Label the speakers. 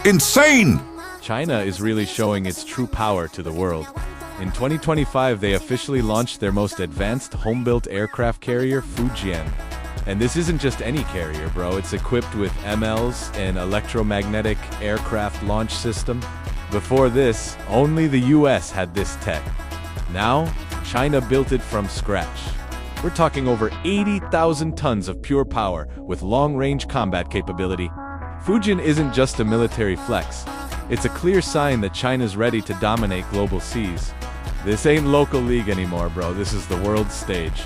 Speaker 1: insane!
Speaker 2: China is really showing its true power to the world. In 2025, they officially launched their most advanced home-built aircraft carrier, Fujian. And this isn't just any carrier, bro. It's equipped with EMALS, an Electromagnetic Aircraft Launch System. Before this, only the US had this tech. Now, China built it from scratch. We're talking over 80,000 tons of pure power with long-range combat capability. Fujian isn't just a military flex. It's a clear sign that China's ready to dominate global seas. This ain't local league anymore, bro. This is the world stage.